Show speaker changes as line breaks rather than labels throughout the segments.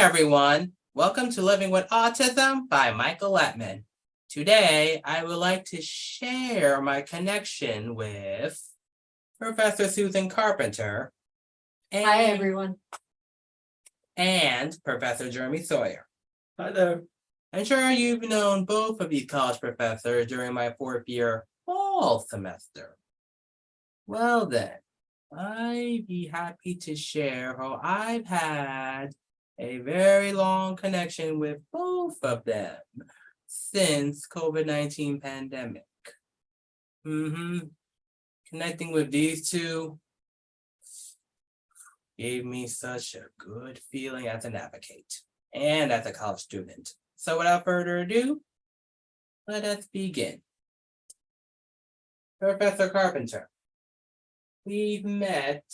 everyone. Welcome to Living with Autism by Michael Lettman. Today, I would like to share my connection with Professor Susan Carpenter
Hi, everyone.
and Professor Sawyer.
Hi there.
I'm sure you've known both of these college professors during my fourth year fall semester. Well then, I'd be happy to share how I've had a very long connection with both of them since COVID-19 pandemic. Connecting with these two gave me such a good feeling as an advocate and as a college student. So without further ado, let us begin. Professor Carpenter, we've met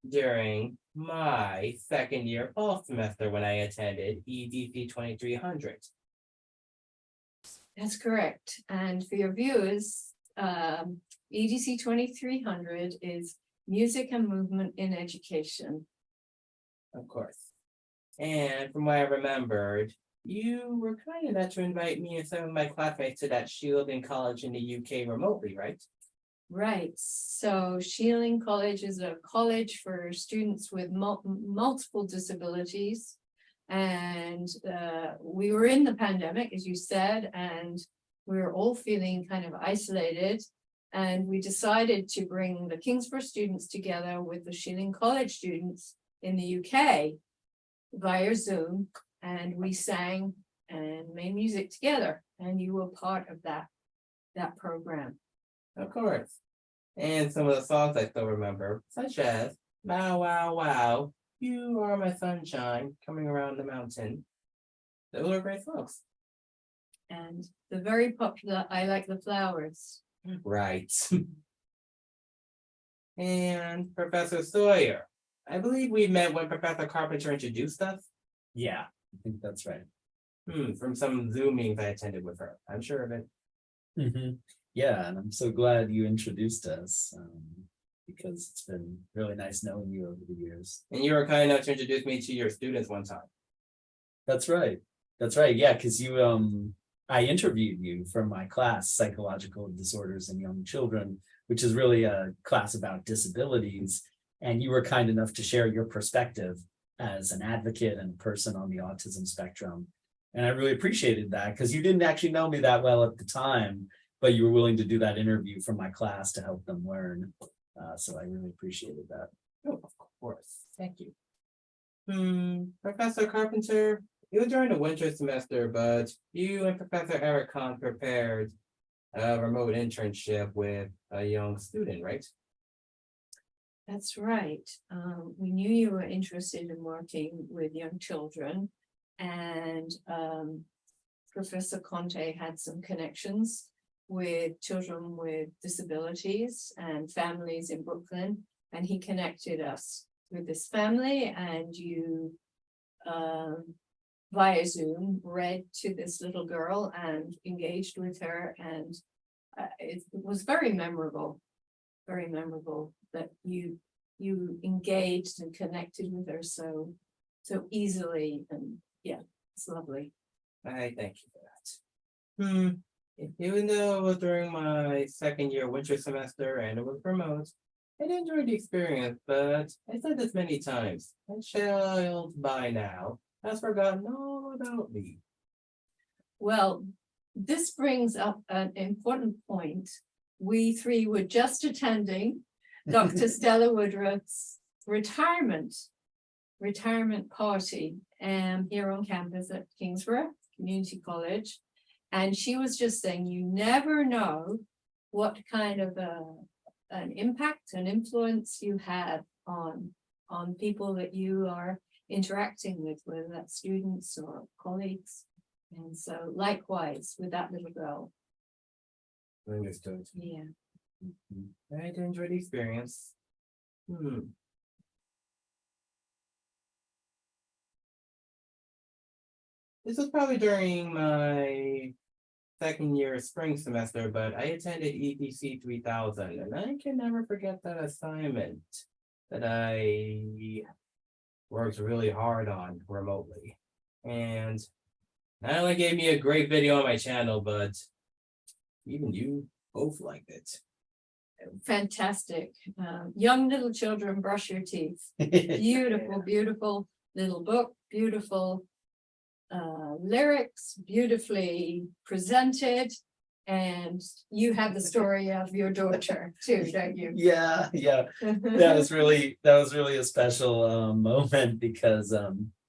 during my second year fall semester when I attended EDC 2300.
That's correct. And for your viewers, EDC 2300 is Music and Movement in Education.
Of course. And from what I remembered, you were kind enough to invite me and some of my classmates to that Shielding College in the UK remotely, right?
Right. So Shielding College is a college for students with multiple disabilities. And we were in the pandemic, as you said, and we were all feeling kind of isolated. And we decided to bring the Kingsborough students together with the Shielding College students in the UK via Zoom. And we sang and made music together. And you were part of that program.
Of course. And some of the songs I still remember, such as Wow, Wow, Wow, You Are My Sunshine, Coming Around the Mountain. Those are great songs.
And the very popular I Like the Flowers.
Right. And Professor Sawyer, I believe we met when Professor Carpenter introduced us.
Yeah, I think that's right.
From some Zoom meetings I attended with her. I'm sure of it.
Yeah, and I'm so glad you introduced us because it's been really nice knowing you over the years.
And you were kind enough to introduce me to your students one time.
That's right. That's right. Yeah, because I interviewed you from my class, Psychological Disorders in Young Children, which is really a class about disabilities. And you were kind enough to share your perspective as an advocate and a person on the autism spectrum. And I really appreciated that because you didn't actually know me that well at the time, but you were willing to do that interview from my class to help them learn. So I really appreciated that.
Oh, of course. Thank you. Professor Carpenter, it was during the winter semester, but you and Professor Eric Kahn prepared a remote internship with a young student, right?
That's right. We knew you were interested in working with young children, and Professor Conte had some connections with children with disabilities and families in Brooklyn, and he connected us with this family, and you via Zoom read to this little girl and engaged with her, and it was very memorable that you engaged and connected with her so easily, and yeah, it's lovely.
I thank you for that. Even though it was during my second year winter semester and it was remote, I did enjoy the experience, but I said this many times, my child by now has forgotten all about me.
Well, this brings up an important point. We three were just attending Dr. Stella Woodruff's retirement party here on campus at Kingsborough Community College. And she was just saying, you never know what kind of an impact and influence you have on people that you are interacting with, whether that's students or colleagues. And so likewise with that little girl.
Understood.
Yeah.
I did enjoy the experience. This was probably during my second year spring semester, but I attended EDC 3000, and I can never forget that assignment that I worked really hard on remotely. And not only gave me a great video on my channel, but even you both liked it.
Fantastic. Young little children, brush your teeth. Beautiful, beautiful little book, beautiful lyrics, beautifully presented. And you have the story of your daughter too, don't you?
Yeah, that was really a special moment because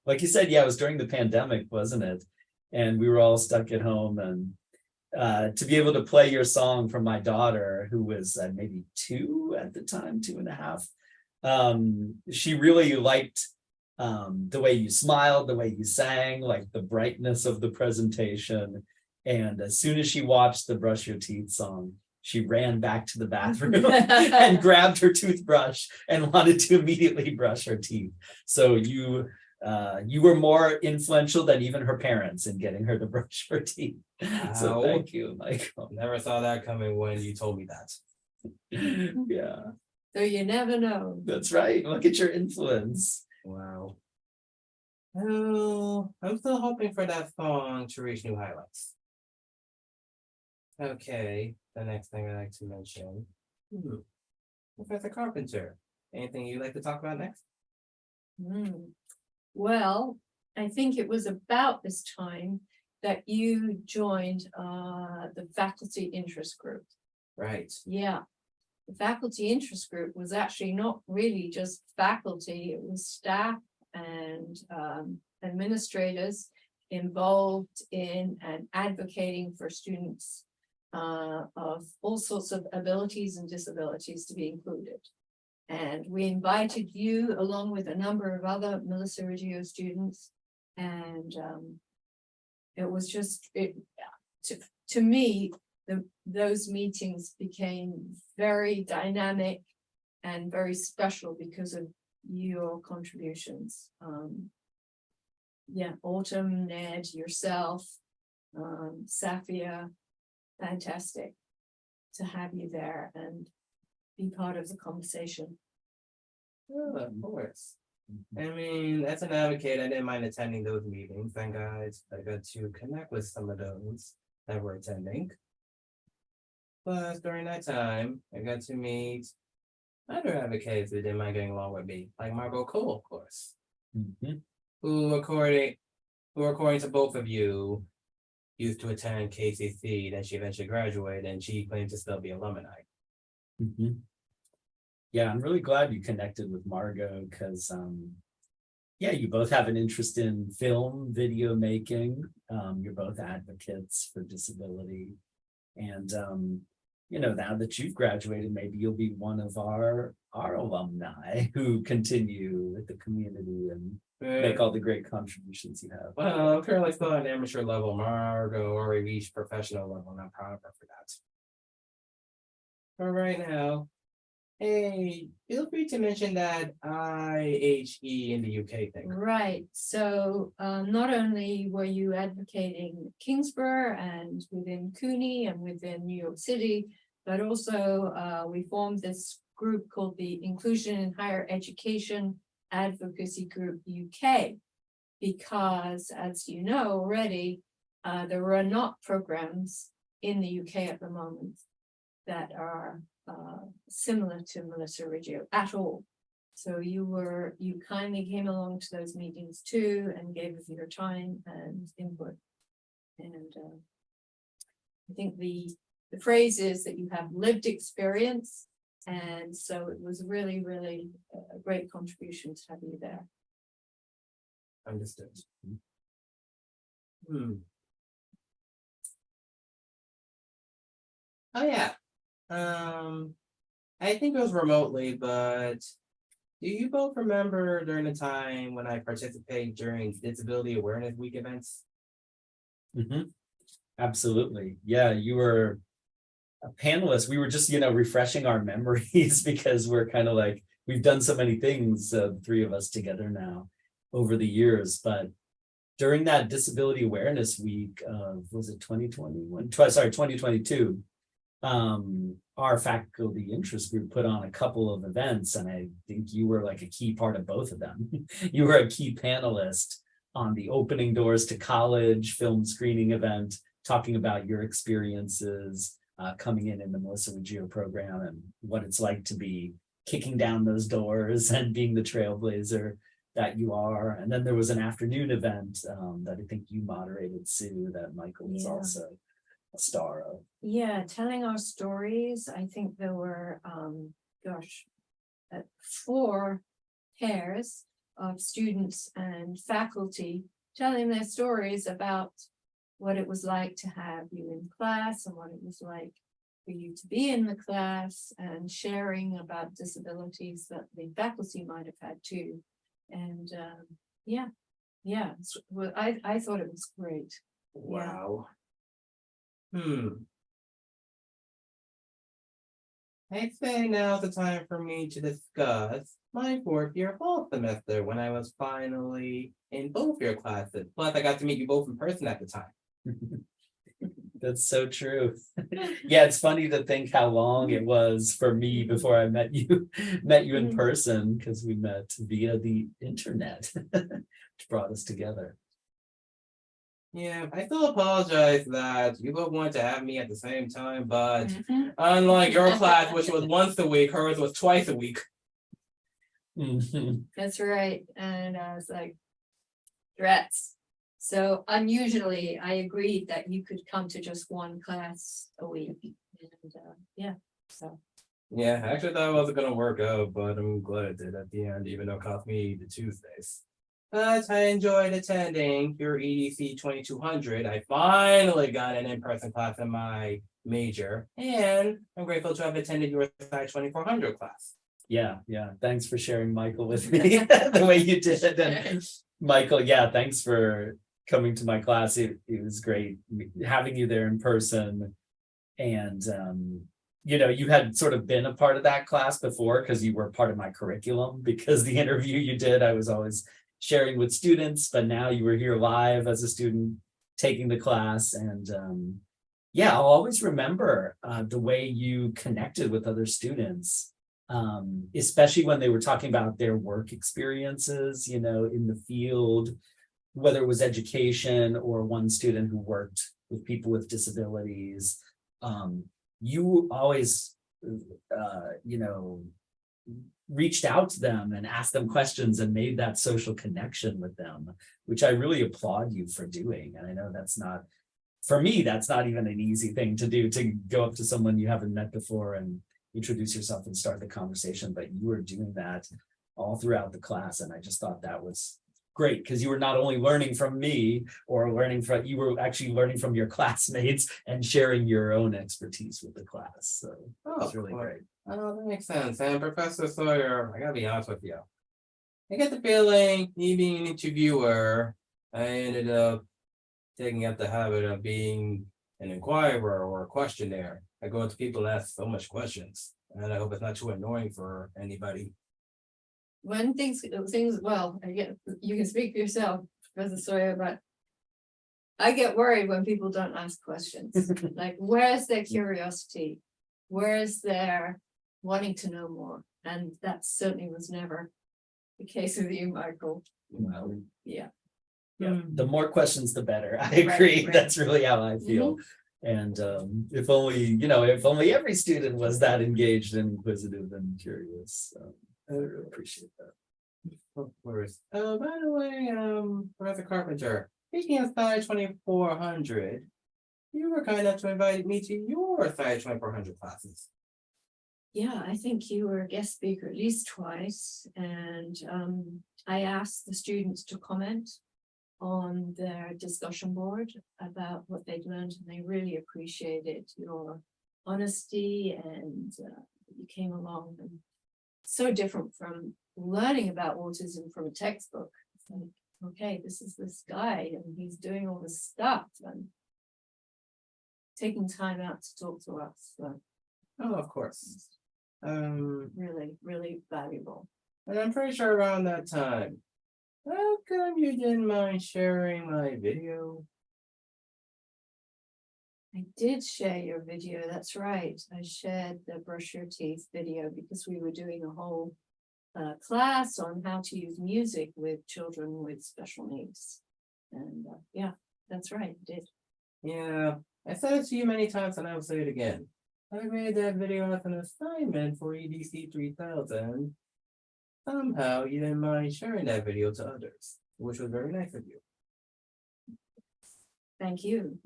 like you said, yeah, it was during the pandemic, wasn't it? And we were all stuck at home, and to be able to play your song from my daughter, who was maybe 2 at the time, 2.5, she really liked the way you smiled, the way you sang, like the brightness of the presentation. And as soon as she watched the brush your teeth song, she ran back to the bathroom and grabbed her toothbrush and wanted to immediately brush her teeth. So you were more influential than even her parents in getting her to brush her teeth. So
Wow.
thank you, Michael.
Never saw that coming when you told me that.
Yeah,
So you never know.
that's right. Look at your influence.
Wow. Oh, I'm still hoping for that song to reach new highlights. Okay, the next thing I'd like to mention. Professor Carpenter, anything you'd like to talk about next?
Well, I think it was about this time that you joined the faculty interest group.
Right.
Yeah. The faculty interest group was actually not really just faculty, it was staff and administrators involved in and advocating for students of all sorts of abilities and disabilities to be included. And we invited you along with a number of other Melissa Riggio students. And it was just, to me, those meetings became very dynamic and very special because of your contributions. Yeah, Autumn, Ned, yourself, Safia, fantastic to have you there and be part of the conversation.
Oh, of course. I mean, as an advocate, I didn't mind attending those meetings. Thank God I got to connect with some of those that were attending. Plus, during that time, I got to meet other advocates that didn't mind getting along with me, like Margot Cole, of course, who according to both of you, used to attend KCC, then she eventually graduated, and she claims to still be alumni.
Yeah, I'm really glad you connected with Margot because, yeah, you both have an interest in film, video making. You're both advocates for disability. And, you know, now that you've graduated, maybe you'll be one of our alumni who continue with the community and make all the great contributions you have.
Well, I'm currently still at amateur level. Margot already reached professional level, and I'm proud of her for that. For right now, hey, feel free to mention that IHE in the UK thing.
Right, so not only were you advocating Kingsborough and within Cooney and within New York City, but also we formed this group called the Inclusion in Higher Education Advocacy Group UK, because as you know already, there are not programs in the UK at the moment that are similar to Melissa Riggio at all. So you kindly came along to those meetings too and gave us your time and input. And I think the phrase is that you have lived experience. And so it was really, really a great contribution to have you there.
Understood. Oh yeah. I think it was remotely, but do you both remember during the time when I participated during Disability Awareness Week events?
Absolutely. Yeah, you were a panelist. We were just, refreshing our memories because we're kind of like, we've done so many things, the three of us together now over the years. But during that Disability Awareness Week of, was it 2022, our faculty interest group put on a couple of events, and I think you were like a key part of both of them. You were a key panelist on the opening doors to college film screening event, talking about your experiences coming in the Melissa Ruggiero program and what it's like to be kicking down those doors and being the trailblazer that you are. And then there was an afternoon event that I think you moderated, Sue, that Michael was also a star of.
Yeah, telling our stories. I think there were, 4 pairs of students and faculty telling their stories about what it was like to have you in class and what it was like for you to be in the class, and sharing about disabilities that the faculty might have had too. And I thought it was great.
Wow. I'd say now's the time for me to discuss my 4th-year fall semester when I was finally in both your classes. Plus, I got to meet you both in person at the time.
That's so true. Yeah, it's funny to think how long it was for me before I met you in person, because we met via the internet, which brought us together.
Yeah, I still apologize that you both wanted to have me at the same time, but unlike your class, which was once a week, hers was twice a week.
That's right. And I was like, threats. So unusually, I agreed that you could come to just one class a week. And
Yeah, I actually thought it wasn't gonna work out, but I'm glad it did at the end, even though it cost me the Tuesdays. But I enjoyed attending your EDC 2200. I finally got an in-person class in my major, and I'm grateful to have attended your Sci 2400 class.
Yeah. Thanks for sharing Michael with me the way you did. And Michael, yeah, thanks for coming to my class. It was great having you there in person. And you had sort of been a part of that class before because you were part of my curriculum, because the interview you did, I was always sharing with students, but now you were here live as a student taking the class. And I'll always remember the way you connected with other students, especially when they were talking about their work experiences, in the field, whether it was education or one student who worked with people with disabilities. You always, reached out to them and asked them questions and made that social connection with them, which I really applaud you for doing. And I know that's not, for me, that's not even an easy thing to do, to go up to someone you haven't met before and introduce yourself and start the conversation, but you were doing that all throughout the class. And I just thought that was great, because you were not only learning from me you were actually learning from your classmates and sharing your own expertise with the class. So it's really great.
Oh, that makes sense. And Professor Sawyer, I gotta be honest with you. I get the feeling, me being an interviewer, I ended up taking up the habit of being an inquirer or a questionnaire. I go up to people and ask so much questions, and I hope it's not too annoying for anybody.
when things, well, you can speak for yourself, Professor Sawyer, but I get worried when people don't ask questions. Like, where's their curiosity? Where's their wanting to know more? And that certainly was never the case with you, Michael.
Well,
Yeah.
the more questions, the better. I agree.
Right.
That's really how I feel. And if only every student was that engaged and inquisitive and curious. I really appreciate that.
Of course. Oh, by the way, Professor Carpenter, speaking of Sci 2400, you were kind enough to invite me to your Sci 2400 classes.
Yeah, I think you were a guest speaker at least twice, and I asked the students to comment on their discussion board about what they'd learned, and they really appreciated your honesty, and you came along, and so different from learning about autism from a textbook. It's like, okay, this is this guy, and he's doing all this stuff and taking time out to talk to us. So,
Oh, of course.
really, really valuable.
And I'm pretty sure around that time, how come you didn't mind sharing my video?
I did share your video, that's right. I shared the brush your teeth video because we were doing a whole class on how to use music with children with special needs. And yeah, that's right, I did.
Yeah, I said it to you many times and I'll say it again. I made that video as an assignment for EDC 3000. Somehow you didn't mind sharing that video to others, which was very nice of you.
Thank you.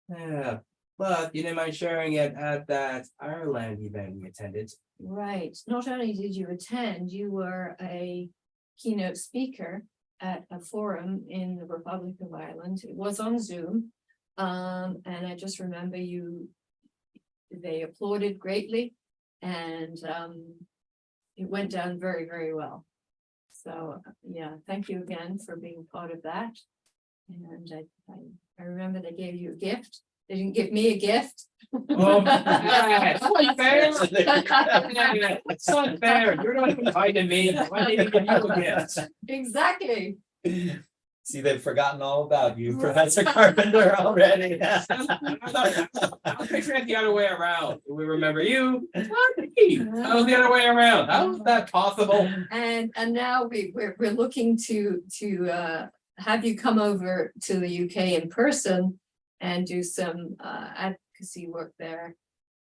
Yeah, but you didn't mind sharing it at that Ireland event we attended.
Right. Not only did you attend, you were a keynote speaker at a forum in the Republic of Ireland. It was on Zoom. And I just remember they applauded greatly, and it went down very, very well. So yeah, thank you again for being part of that. And I remember they gave you a gift. They didn't give me a gift.
Oh my God, that's unfair. It's unfair. You're not inviting me. Why didn't give you a gift?
Exactly.
See, they've forgotten all about you, Professor Carpenter, already.
I was picturing it the other way around. We remember you. Not me. That was the other way around. How was that possible?
And now we're looking to have you come over to the UK in person and do some advocacy work there,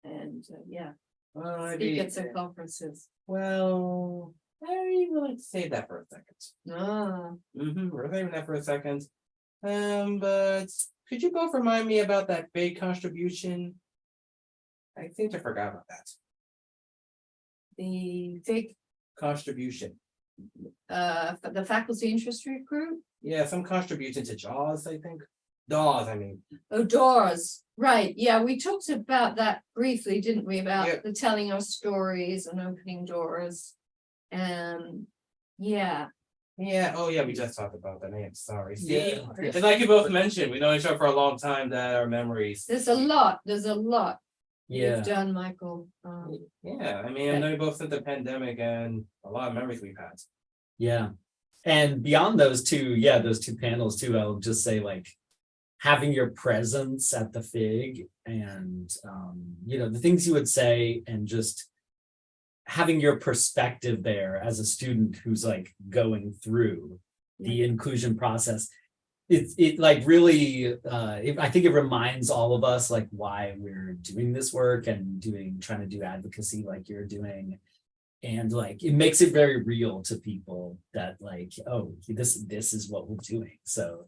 and yeah,
Well,
speak at some conferences.
well, I would like to save that for a second.
Ah,
We're saving that for a second. But could you both remind me about that big contribution? I seem to forgot about that.
the big
Contribution.
the faculty interest group.
Yeah, some contribution to JAWS, I think. DAWS, I mean.
Oh, doors, right, yeah, we talked about that briefly, didn't we, about
Yeah.
the telling our stories and opening doors. Yeah,
Yeah, oh yeah, we just talked about that. I am sorry. See,
Yeah.
it's like you both mentioned, we know each other for a long time, that our memories.
there's a lot
Yeah,
you've done, Michael.
Yeah, I mean, I know you both since the pandemic and a lot of memories we've had.
yeah. And beyond those two panels too, I'll just say, like, having your presence at the FIG and the things you would say, and just having your perspective there as a student who's like going through the inclusion process. It like really I think it reminds all of us like why we're doing this work and trying to do advocacy like you're doing. And like it makes it very real to people that like, oh, this is what we're doing. So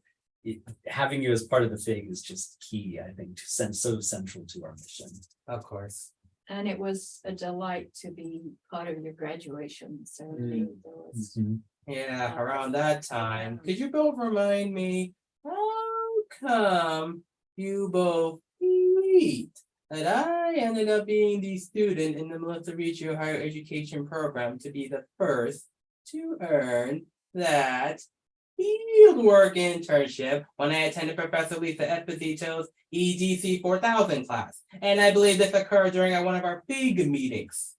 having you as part of the FIG is just key, I think, so central to our mission.
Of course.
And it was a delight to be part of your graduation ceremony. There was-
Yeah, around that time, could you both remind me, how come you both believed that I ended up being the student in the Melissa Riccio Higher Education Program to be the first to earn that fieldwork internship when I attended Professor Lisa Esposito's EDC 4000 class? And I believe this occurred during one of our big meetings.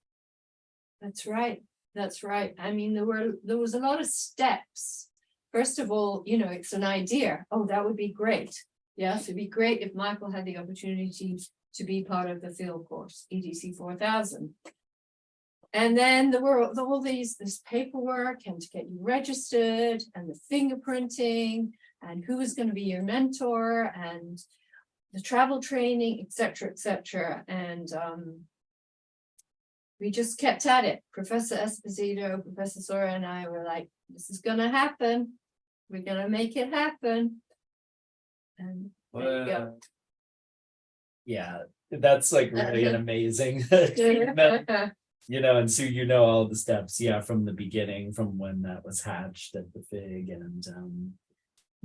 That's right. That's right. I mean, there was a lot of steps. First of all, it's an idea. Oh, that would be great. Yes, it'd be great if Michael had the opportunity to be part of the field course, EDC 4000. And then there were all this paperwork and to get you registered and the fingerprinting and who was going to be your mentor and the travel training, etc., etc. And we just kept at it. Professor Esposito, Professor Sawyer, and I were like, this is going to happen. We're going to make it happen. And there you go.
Yeah, that's like really an amazing achievement. And Sue, all the steps, from the beginning, from when that was hatched at the FIG. And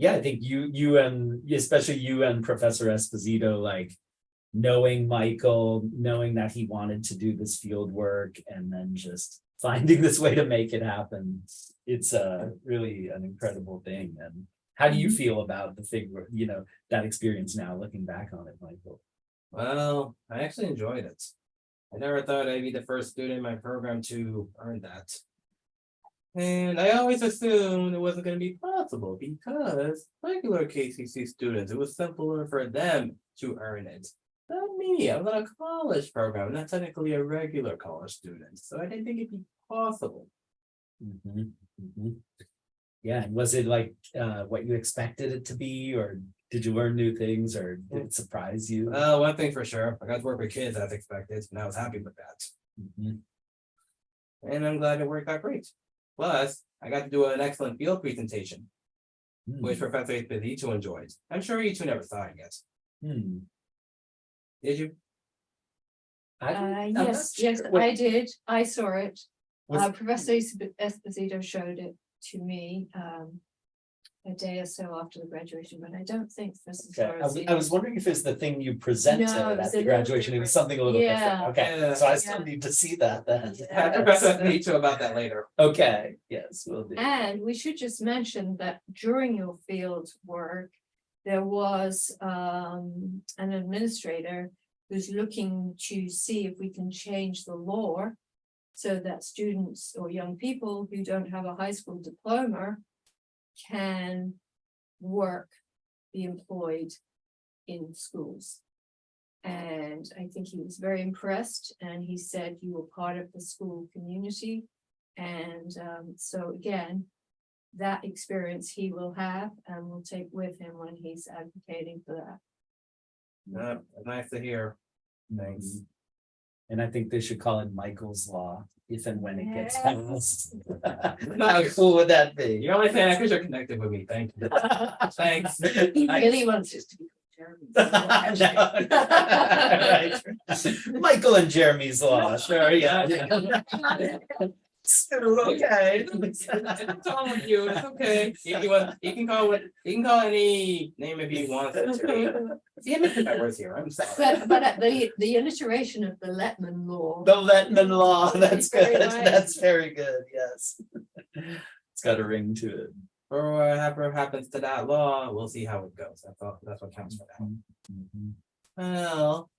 I think you and especially you and Professor Esposito, like knowing Michael, knowing that he wanted to do this field work and then just finding this way to make it happen. It's really an incredible thing. And how do you feel about the FIG, that experience now, looking back on it, Michael?
Well, I actually enjoyed it. I never thought I'd be the first student in my program to earn that. And I always assumed it wasn't going to be possible because regular KCC students, it was simpler for them to earn it. Not me, I was on a college program, not technically a regular college student. So I didn't think it'd be possible.
Mhm, mhm. Yeah, and was it like what you expected it to be, or did you learn new things, or did it surprise you?
One thing for sure, I got to work with kids as expected, and I was happy with that.
Mhm.
And I'm glad it worked out great. Plus, I got to do an excellent field presentation, which
Hmm.
Professor Esposito enjoyed. I'm sure you two never saw it yet.
Hmm.
Did you?
I'm not
Yes,
sure
yes,
what-
I did. I saw it.
Was-
Professor Esposito showed it to me a day or so after the graduation, but I don't think this is.
Okay, I was wondering if it's the thing you presented
No, it was
at
a
the
little
graduation, it was
different.
something a little different.
Yeah.
Okay,
Yeah.
so I still
Yeah.
need to see that then.
Have Professor Esposito about that later.
Okay, yes, we'll do.
And we should just mention that during your field work, there was an administrator who's looking to see if we can change the law so that students or young people who don't have a high school diploma can work, be employed in schools. And I think he was very impressed, and he said you were part of the school community. And so again, that experience he will have and will take with him when he's advocating for that.
Nice to hear. Thanks.
Mhm. And I think they should call it Michael's Law, if and when it gets
Yes.
passed. How cool would that be?
You're only saying that because you're connected with me. Thank you. Thanks.
He really wants us to be Jeremy.
Right. Michael and Jeremy's Law, sure, yeah. Okay.
It's all with you. It's okay. You can call any name if you want it to be. See, I'm making my words here. I'm sorry.
But the alliteration of the Lettman law.
The Lettman Law, that's
Very
good,
nice.
that's very good, yes. It's got a ring to it.
For whatever happens to that law, we'll see how it goes. That's what counts for that.
Mhm.
Well,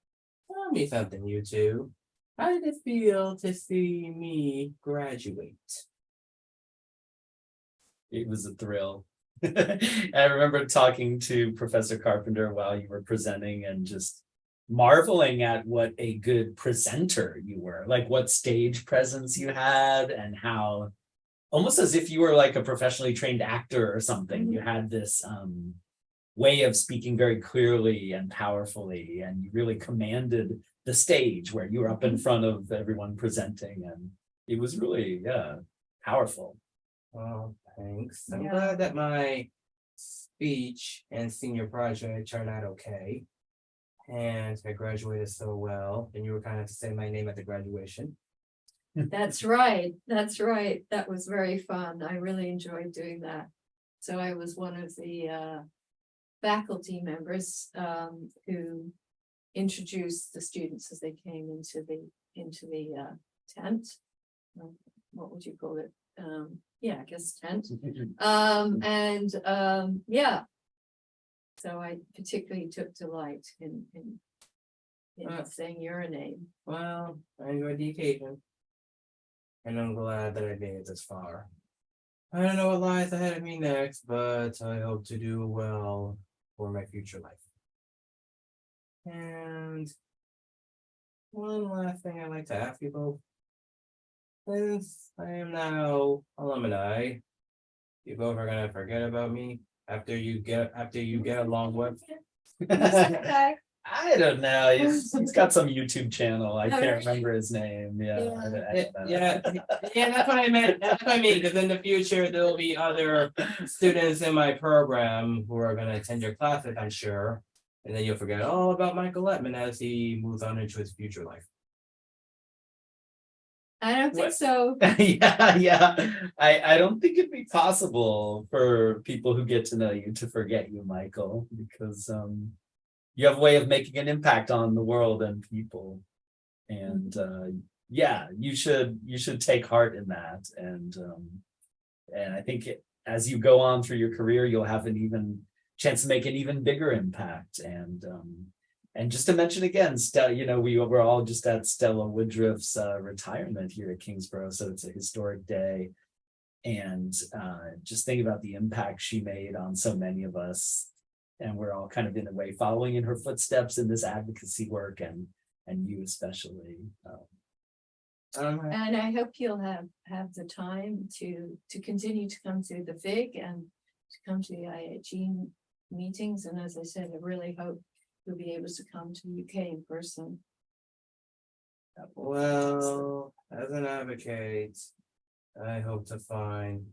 tell me something, you two. How did it feel to see me graduate?
It was a thrill. I remember talking to Professor Carpenter while you were presenting and just marveling at what a good presenter you were, like what stage presence you had, and how almost as if you were like a professionally trained actor or something. You had this way of speaking very clearly and powerfully, and you really commanded the stage where you were up in front of everyone presenting, and it was really, powerful.
Well, thanks. I'm
Yeah.
glad that my speech and senior project turned out okay. And I graduated so well, and you were kind of to say my name at the graduation.
That's right, that's right. That was very fun. I really enjoyed doing that. So I was one of the faculty members who introduced the students as they came into the tent. What would you call it? Yeah, I guess tent. Yeah. So I particularly took delight in saying your name.
Well, I enjoyed the occasion. And I'm glad that I made it this far. I don't know what lies ahead of me next, but I hope to do well for my future life. And one last thing I'd like to ask you both. Since I am now alumni, you both are gonna forget about me after you get along with.
I don't know. He's got some YouTube channel. I can't remember his name.
Yeah, that's what I meant. That's what I mean, because in the future, there'll be other students in my program who are gonna attend your classes, I'm sure. And then you'll forget all about Michael Lettman as he moves on into his future life.
I don't think so.
Yeah. I don't think it'd be possible for people who get to know you to forget you, Michael, because you have a way of making an impact on the world and people. And yeah, you should take heart in that. And I think as you go on through your career, you'll have an even chance to make an even bigger impact. And just to mention again, we were all just at Stella Woodruff's retirement here at Kingsborough, so it's a historic day. And just think about the impact she made on so many of us. And we're all kind of in a way following in her footsteps in this advocacy work, and you especially.
And I hope you'll have the time to continue to come to the FIG and to come to the IHE meetings. And as I said, I really hope you'll be able to come to the UK in person.
Well, as an advocate, I hope to find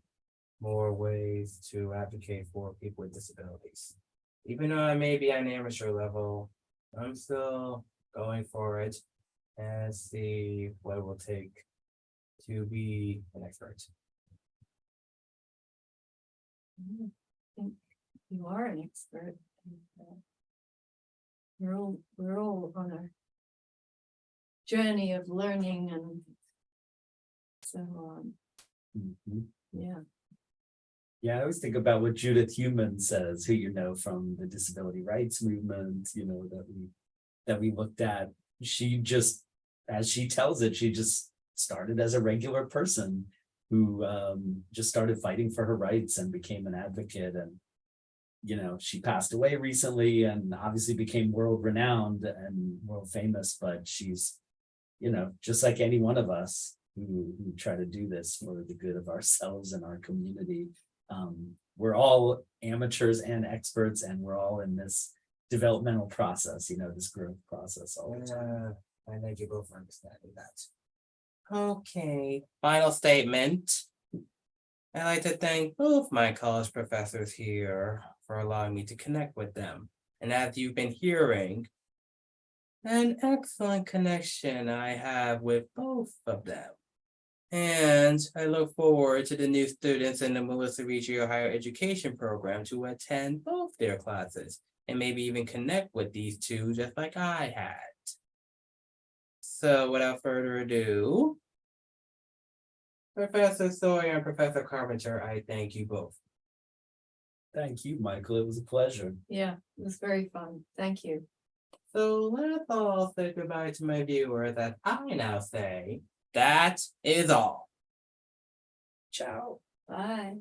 more ways to advocate for people with disabilities. Even though I may be at an amateur level, I'm still going for it and see what it will take to be an expert.
I think you are an expert. We're all on a journey of learning, and so
Mhm.
yeah.
Yeah, I always think about what Judith Heumann says, who you know from the disability rights movement, that we looked at. She just, as she tells it, she just started as a regular person who just started fighting for her rights and became an advocate. And she passed away recently and obviously became world renowned and world famous, but she's just like any one of us who try to do this for the good of ourselves and our community. We're all amateurs and experts, and we're all in this developmental process, this growth process all the time.
I thank you both for understanding that. Okay, final statement. I'd like to thank both my college professors here for allowing me to connect with them. And as you've been hearing, an excellent connection I have with both of them. And I look forward to the new students in the Melissa Riccio Higher Education Program to attend both their classes and maybe even connect with these two just like I had. So without further ado, Professor Sawyer and Professor Carpenter, I thank you both.
Thank you, Michael. It was a pleasure.
Yeah, it was very fun. Thank you.
So let's all say goodbye to my viewers as I now say, that is all. Ciao.
Bye.